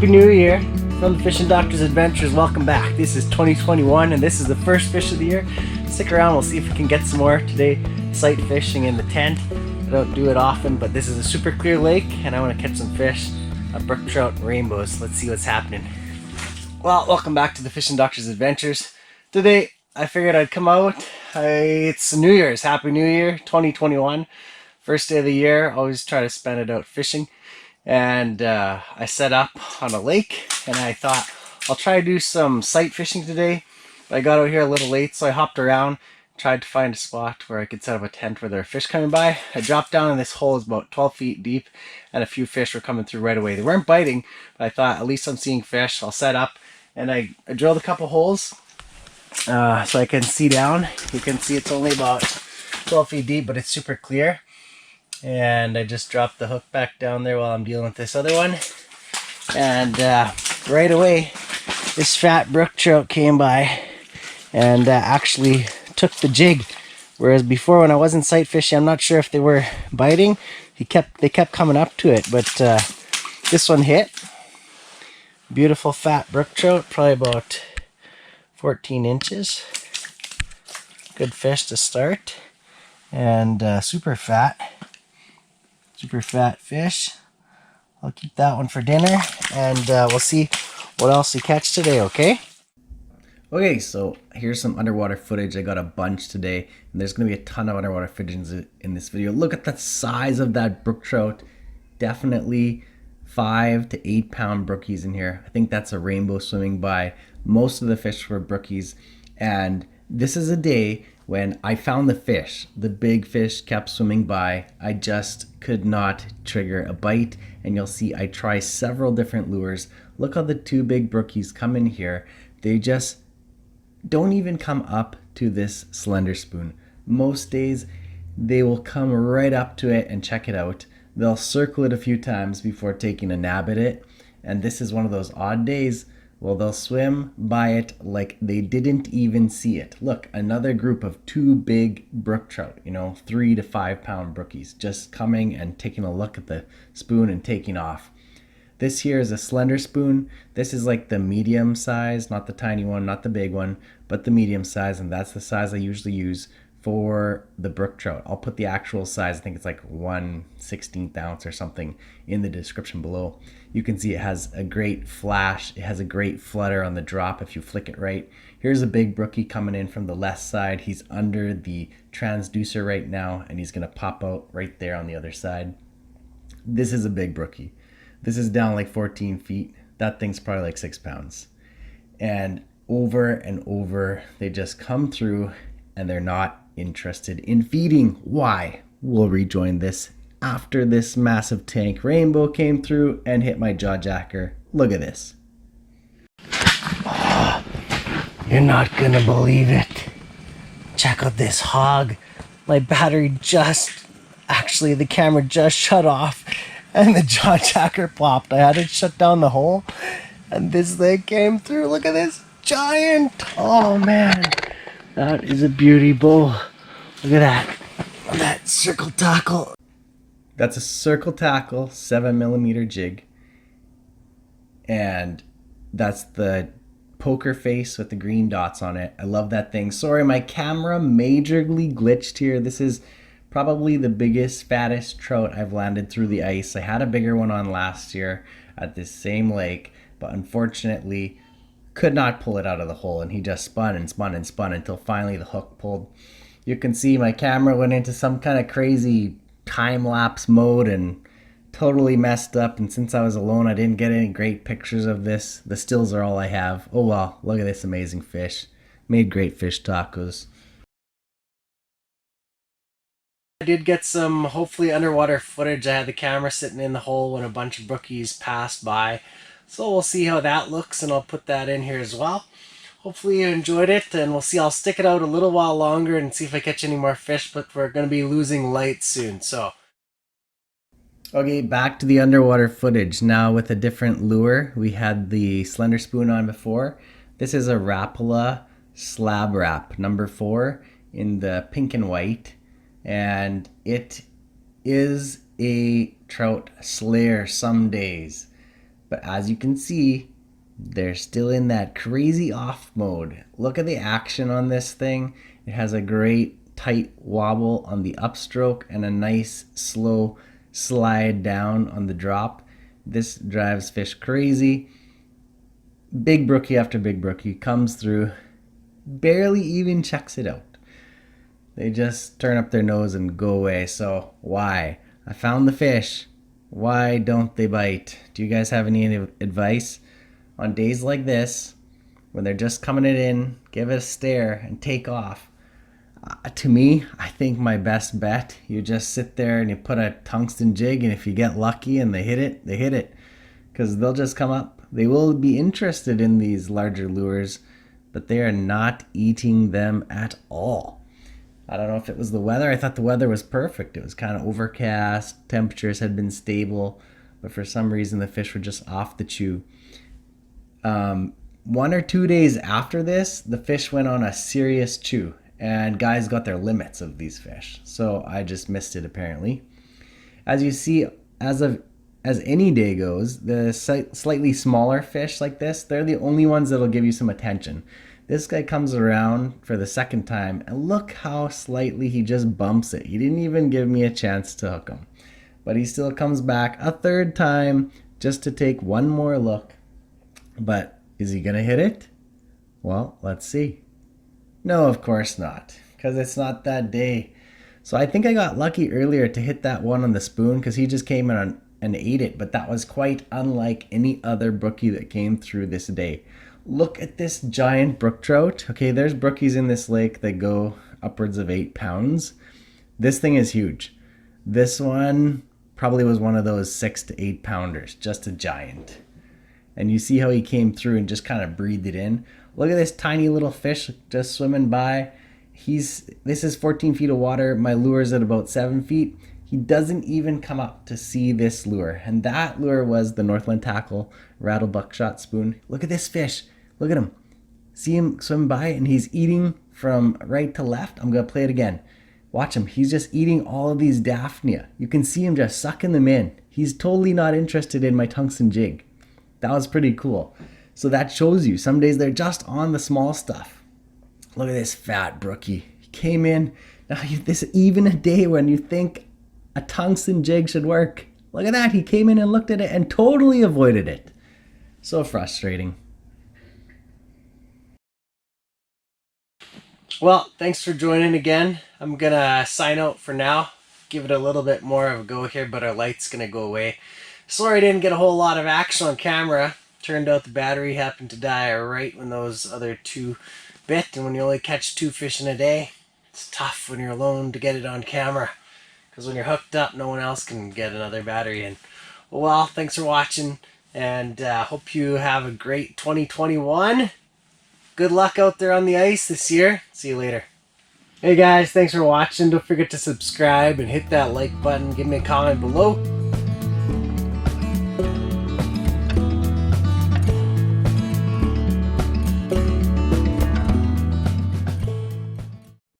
Happy New Year from the Fishing Doctor's Adventures. Welcome back. This is 2021 and this is the first fish of the year. Stick around, we'll see if we can get some more today. Sight fishing in the tent. I don't do it often, but this is a super clear lake and I want to catch some fish. Brook trout and rainbows. Let's see what's happening. Well, welcome back to the Fishing Doctor's Adventures. Today I figured I'd come out. It's New Year's. Happy New Year 2021. First day of the year. Always try to spend it out fishing. And I set up on a lake and I thought I'll try to do some sight fishing today. But I got out here a little late, so I hopped around, tried to find a spot where I could set up a tent where there are fish coming by. I dropped down in this hole, it's about 12 feet deep, and a few fish were coming through right away. They weren't biting, but I thought at least I'm seeing fish. I'll set up, and I drilled a couple holes so I can see down. You can see it's only about 12 feet deep, but it's super clear. And I just dropped the hook back down there while I'm dealing with this other one. And right away, this Fat Brook trout came by and actually took the jig. Whereas before, when I wasn't sight fishing, I'm not sure if they were biting. They kept coming up to it, but this one hit. Beautiful Fat Brook trout, probably about 14 inches. Good fish to start, and super fat fish. I'll keep that one for dinner, and we'll see what else we catch today. Okay, so here's some underwater footage. I got a bunch today, and there's going to be a ton of underwater footage in this video. Look at the size of that brook trout. Definitely 5 to 8 pound brookies in here. I think that's a rainbow swimming by. Most of the fish were brookies, and this is a day when I found the fish. The big fish kept swimming by. I just could not trigger a bite, and you'll see I try several different lures. Look how the two big brookies come in here. They just don't even come up to this slender spoon. Most days they will come right up to it and check it out. They'll circle it a few times before taking a nab at it, and this is one of those odd days. Well, they'll swim by it like they didn't even see it. Look, another group of two big brook trout, 3 to 5 pound brookies, just coming and taking a look at the spoon and taking off. This here is a slender spoon. This is like the medium size, not the tiny one, not the big one, but the medium size, and that's the size I usually use for the brook trout. I'll put the actual size, I think it's like 1/16 ounce or something, in the description below. You can see it has a great flash. It has a great flutter on the drop if you flick it right. Here's a big brookie coming in from the left side. He's under the transducer right now, and he's gonna pop out right there on the other side. This is a big brookie. This is down like 14 feet. That thing's probably like 6 pounds. And over, they just come through and they're not interested in feeding. Why? We'll rejoin this after this massive tank rainbow came through and hit my jaw jacker. Look at this. Oh, you're not gonna believe it. Check out this hog. My battery the camera just shut off and the jaw jacker popped. I had to shut down the hole and this thing came through. Look at this giant. Oh man. That is a beauty bull. Look at that circle tackle. That's a circle tackle, 7mm jig. And that's the poker face with the green dots on it. I love that thing. Sorry, my camera majorly glitched here. This is probably the biggest, fattest trout I've landed through the ice. I had a bigger one on last year at this same lake, but unfortunately could not pull it out of the hole, and he just spun and spun and spun until finally the hook pulled. You can see my camera went into some kind of crazy time-lapse mode and totally messed up, and since I was alone I didn't get any great pictures of this. The stills are all I have. Oh well, look at this amazing fish. Made great fish tacos. I did get some hopefully underwater footage. I had the camera sitting in the hole when a bunch of brookies passed by. So we'll see how that looks, and I'll put that in here as well. Hopefully you enjoyed it, and we'll see. I'll stick it out a little while longer and see if I catch any more fish, but we're going to be losing light soon. Okay, back to the underwater footage. Now with a different lure. We had the slender spoon on before. This is a Rapala slab wrap number 4 in the pink and white, and it is a trout slayer some days. But as you can see, they're still in that crazy off mode. Look at the action on this thing. It has a great tight wobble on the upstroke and a nice slow slide down on the drop. This drives fish crazy. Big brookie after big brookie comes through, barely even checks it out. They just turn up their nose and go away. So why? I found the fish. Why don't they bite? Do you guys have any advice? On days like this, when they're just coming it in, give it a stare and take off. To me, I think my best bet, you just sit there and you put a tungsten jig, and if you get lucky and they hit it, they hit it. Because they'll just come up. They will be interested in these larger lures, but they are not eating them at all. I don't know if it was the weather. I thought the weather was perfect. It was kind of overcast. Temperatures had been stable, but for some reason the fish were just off the chew. 1 or 2 days after this, the fish went on a serious chew, and guys got their limits of these fish. So I just missed it apparently. As you see, as any day goes, the slightly smaller fish like this, they're the only ones that'll give you some attention. This guy comes around for the second time, and look how slightly he just bumps it. He didn't even give me a chance to hook him. But he still comes back a third time just to take one more look. But is he gonna hit it? Well, let's see. No, of course not, because it's not that day. So I think I got lucky earlier to hit that one on the spoon, because he just came in and ate it, but that was quite unlike any other brookie that came through this day. Look at this giant brook trout. Okay, there's brookies in this lake that go upwards of 8 pounds. This thing is huge. This one probably was one of those 6 to 8 pounders, just a giant. And you see how he came through and just kind of breathed it in. Look at this tiny little fish just swimming by. This is 14 feet of water. My lure's at about 7 feet. He doesn't even come up to see this lure. And that lure was the Northland Tackle Rattle Buckshot Spoon. Look at this fish. Look at him. See him swim by, and he's eating from right to left. I'm going to play it again. Watch him. He's just eating all of these Daphnia. You can see him just sucking them in. He's totally not interested in my tungsten jig. That was pretty cool. So that shows you some days they're just on the small stuff. Look at this fat brookie. He came in. Now this even a day when you think a tungsten jig should work. Look at that. He came in and looked at it and totally avoided it. So frustrating. Well, thanks for joining again. I'm gonna sign out for now. Give it a little bit more of a go here, but our light's gonna go away. Sorry I didn't get a whole lot of action on camera. Turned out the battery happened to die right when those other two bit, and when you only catch 2 fish in a day, it's tough when you're alone to get it on camera. Because when you're hooked up, no one else can get another battery in. Well, thanks for watching, and hope you have a great 2021. Good luck out there on the ice this year. See you later. Hey guys, thanks for watching. Don't forget to subscribe and hit that like button. Give me a comment below.